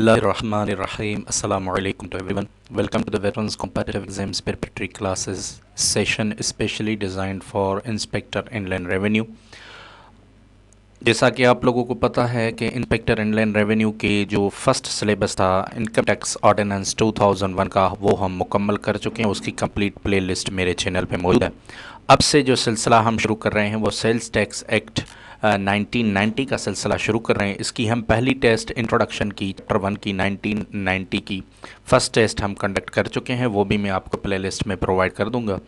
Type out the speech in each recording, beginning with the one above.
Bismillahirrahmanirrahim. Assalamu alaikum to everyone. Welcome to the Veterans Competitive Exams Preparatory Classes session specially designed for Inspector Inland Revenue. जैसा कि आप लोगों को पता है कि इंस्पेक्टर इनलैंड रेवेन्यू के जो फर्स्ट सिलेबस था इनकम टैक्स ऑर्डिनेंस 2001 का वो हम मुकम्मल कर चुके हैं। उसकी कंप्लीट प्लेलिस्ट मेरे चैनल पे मौजूद है। अब से जो सिलसिला हम शुरू कर रहे हैं वो सेल्स टैक्स एक्ट 1990 का सिलसिला शुरू कर रहे हैं। इसकी हम पहली टेस्ट इंट्रोडक्शन की चैप्टर 1 की 1990 की फ़र्स्ट टेस्ट हम कंडक्ट कर चुके हैं, वो भी मैं आपको प्लेलिस्ट में प्रोवाइड कर दूंगा।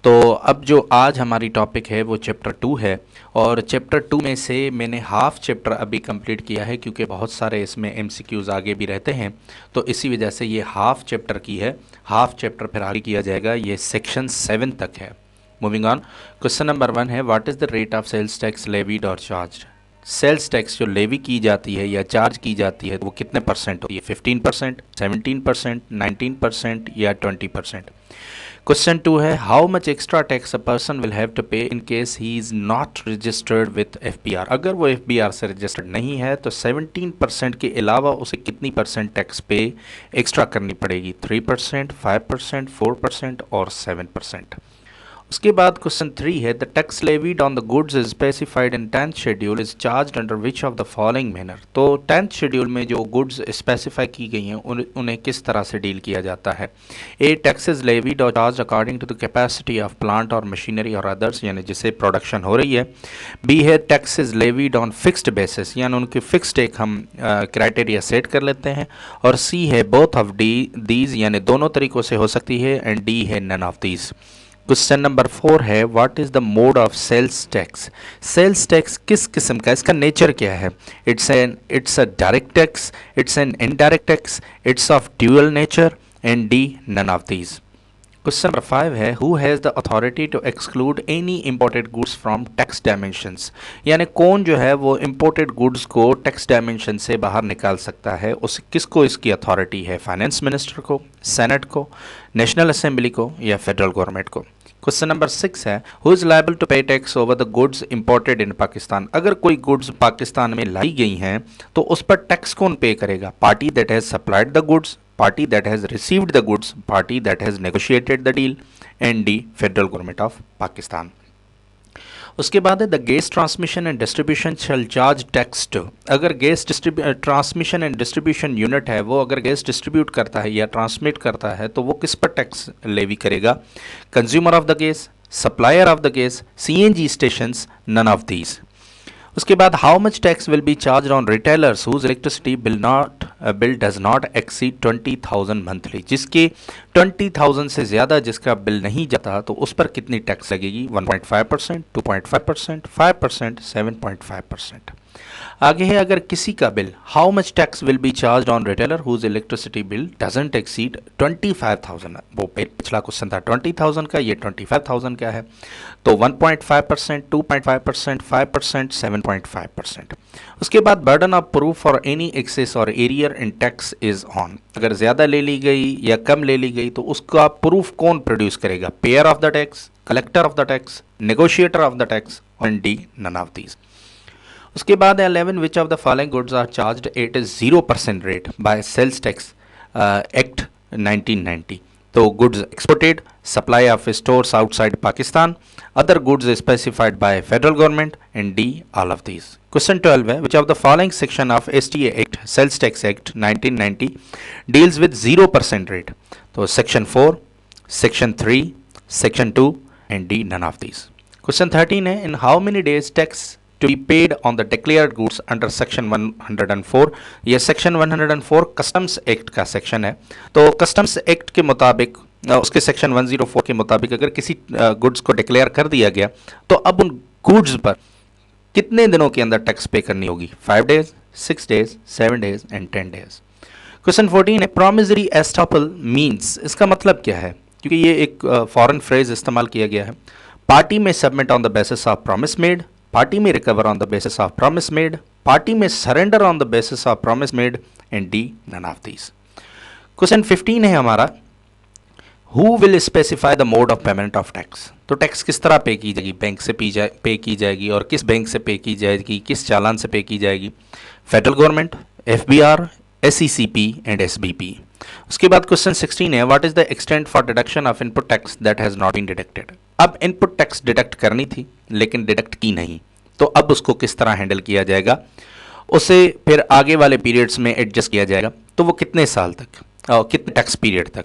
तो अब जो आज हमारी टॉपिक है वो चैप्टर 2 है और चैप्टर 2 में से मैंने हाफ चैप्टर अभी कंप्लीट किया है क्योंकि बहुत सारे इसमें एमसीक्यूज़ आगे भी रहते हैं, तो इसी वजह से ये हाफ चैप्टर की है। हाफ चैप्टर फिर आगे किया जाएगा, ये सेक्शन 7 तक है। मूविंग ऑन, क्वेश्चन नंबर 1 है what is the rate of sales tax levied और चार्ज। सेल्स टैक्स जो लेवी की जाती है या चार्ज की जाती है वो कितने परसेंट होती है? 15%, 17%, 19% या 20%। क्वेश्चन 2 है how much extra tax a person will have to pay in case he is not registered with FBR. अगर वो एफबीआर से रजिस्टर्ड नहीं है तो 17% के अलावा उसे कितनी परसेंट टैक्स पे एक्स्ट्रा करनी पड़ेगी? 3%, 5%, 4% और 7%। उसके बाद क्वेश्चन 3 है the tax levied on the goods is specified in 10th schedule is charged under which of the following manner. तो 10th शेड्यूल में जो गुड्स स्पेसिफाई की गई हैं उन्हें किस तरह से डील किया जाता है? ए टैक्सेस लेवीड और charge according to the capacity of plant और मशीनरी और अदर्स, यानी जिसे प्रोडक्शन हो रही है। बी है taxes levied on fixed basis, यानी उनकी फिक्स्ड एक हम क्राइटेरिया सेट कर लेते हैं। और सी है बोथ ऑफ दीज, यानी दोनों तरीक़ों से हो सकती है। एंड डी है none of these. Question number 4 है what is the mode of sales tax. Sales tax किस किस्म का, इसका नेचर क्या है? It's a direct tax, it's an indirect tax, it's of dual nature. And D none of these. Question number 5 है who has the authority to exclude any imported goods from tax dimensions, यानी कौन जो है वो imported goods को tax dimension से बाहर निकाल सकता है? उस किसको इसकी अथॉरिटी है? फाइनेंस मिनिस्टर को, सेनेट को, नेशनल असेंबली को या फेडरल गवर्नमेंट को? क्वेश्चन नंबर 6 है who is liable to pay tax over the goods imported in Pakistan. अगर कोई गुड्स पाकिस्तान में लाई गई हैं तो उस पर टैक्स कौन पे करेगा? Party that has supplied the goods, party that has received the goods, party that has negotiated the deal, and D Federal Government of Pakistan। उसके बाद है the gas transmission and distribution shall charge tax to. अगर gas transmission and distribution unit है वो अगर gas distribute करता है या ट्रांसमिट करता है तो वो किस पर टैक्स लेवी करेगा? Consumer of the gas, supplier of the gas, CNG stations, none of these. उसके बाद how much tax will be charge on retailers whose electricity bill does not exceed 20,000 monthly. जिसके 20,000 से ज़्यादा जिसका बिल नहीं जाता तो उस पर कितनी टैक्स लगेगी? 1.5%, 2.5%, 5%, 7.5%। आगे है अगर किसी का bill how much tax will be charge on retailer whose electricity bill doesn't exceed 25,000। वो पिछला क्वेश्चन था 20,000 का, ये 25,000 का है। तो 1.5%, 2.5%, 5%, 7.5%। उसके बाद burden of proof for any excess और arrear in tax is on. अगर ज़्यादा ले ली गई या कम ले ली गई तो उसका प्रूफ कौन प्रोड्यूस करेगा? Payer of the tax, collector of the tax, negotiator of the tax, and D none of these. उसके बाद 11 which of the following goods are charged at a 0% rate by sales tax act 1990। तो goods exported, supply of stores outside Pakistan, other goods specified by federal government, and D all of these. Question 12 है which of the following section of STA act sales tax act 1990 deals with 0% rate. तो section 4, section 3, section 2 and D none of these. Question 13 है in how many days tax to be paid on the declared goods under section 104। ये section 104 customs act का section है। तो customs act के मुताबिक उसके section 104 के मुताबिक अगर किसी गुड्स को डिक्लेयर कर दिया गया तो अब उन गुड्स पर कितने दिनों के अंदर टैक्स पे करनी होगी? 5 days, 6 days, 7 days and 10 days. Question 14 है प्रॉमिसरी एस्टॉपल मीन्स, इसका मतलब क्या है? क्योंकि ये एक फॉरेन फ्रेज इस्तेमाल किया गया है। पार्टी में submit on the basis of promise made, party में recover on the basis of promise made, party में surrender on the basis of promise made, and D none of these. Question 15 है हमारा who will specify the mode of payment of tax. तो tax किस तरह पे की जाएगी? Bank से पे की जाएगी और किस बैंक से पे की जाएगी, किस चालान से पे की जाएगी? फेडरल गवर्नमेंट, एफबीआर, SECP एंड SBP। उसके बाद क्वेश्चन 16 है, what is the extent for deduction of input tax that has not been deducted. अब इनपुट टैक्स डिडक्ट करनी थी लेकिन डिडक्ट की नहीं, तो अब उसको किस तरह हैंडल किया जाएगा, उसे फिर आगे वाले पीरियड्स में एडजस्ट किया जाएगा। तो वो कितने साल तक और कितने टैक्स पीरियड तक,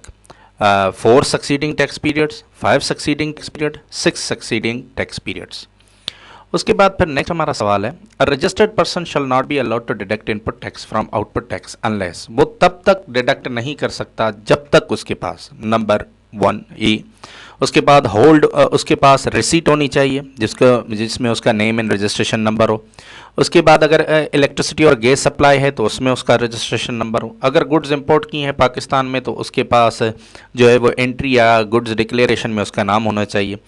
4 succeeding tax periods, 5 succeeding tax period, 6 succeeding tax periods. उसके बाद फिर नेक्स्ट हमारा सवाल है, a registered person shall not be allowed to deduct input tax from output tax unless, वो तब तक डिडक्ट नहीं कर सकता जब तक उसके पास नंबर 1 ए, उसके बाद होल्ड, उसके पास रिसीट होनी चाहिए जिसमें उसका नेम एंड रजिस्ट्रेशन नंबर हो। उसके बाद अगर इलेक्ट्रिसिटी और गैस सप्लाई है तो उसमें उसका रजिस्ट्रेशन नंबर हो। अगर गुड्स इंपोर्ट की हैं पाकिस्तान में तो उसके पास जो है वो एंट्री या गुड्स डिक्लेरेशन में उसका नाम होना चाहिए।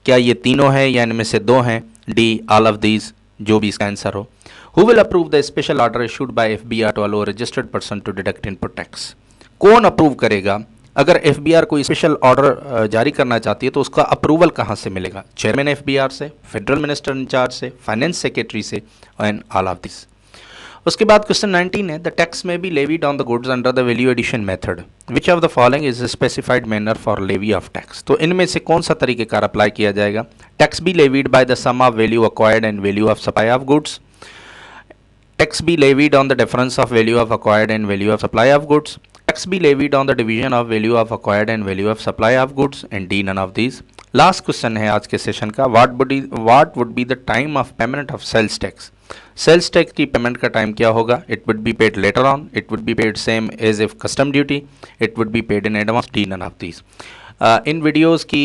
क्या ये तीनों हैं या इनमें से 2 हैं, डी ऑल ऑफ दीज, जो भी इसका आंसर हो। Who will approve the special order issued by FBR to allow registered person to deduct input tax. कौन अप्रूव करेगा? अगर FBR कोई स्पेशल ऑर्डर जारी करना चाहती है तो उसका अप्रूवल कहाँ से मिलेगा? चेयरमैन FBR से, फेडरल मिनिस्टर इंचार्ज से, फाइनेंस सेक्रेटरी से, एंड ऑल ऑफ दिस। उसके बाद क्वेश्चन 19 है, the tax may be levied on the goods under the value addition method, which of the following is specified manner for levy of tax. तो इनमें से कौन सा तरीक़ेकार अप्लाई किया जाएगा? Tax be levied by the sum of value acquired and value of supply of goods, tax be levied on the difference of value of acquired and value of supply of goods, tax be levied on the division of value of acquired and value of supply of goods, and D none of these। Last question है आज के session का, what would be the time of payment of sales tax। Sales tax की payment का time क्या होगा? It would be paid later on, it would be paid same as if custom duty, it would be paid in advance, D none of these. इन videos की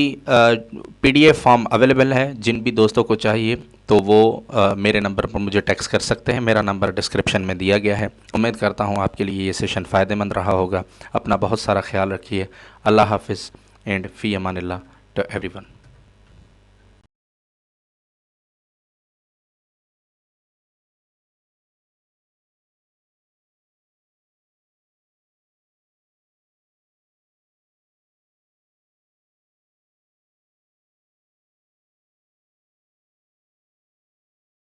PDF form available है, जिन भी दोस्तों को चाहिए तो वो मेरे नंबर पर मुझे टेक्स्ट कर सकते हैं। मेरा नंबर डिस्क्रिप्शन में दिया गया है। उम्मीद करता हूँ आपके लिए ये सेशन फ़ायदेमंद रहा होगा। अपना बहुत सारा ख्याल रखिए। अल्लाह हाफिज़ एंड फ़ी अमानिल्लाह टू एवरीवन।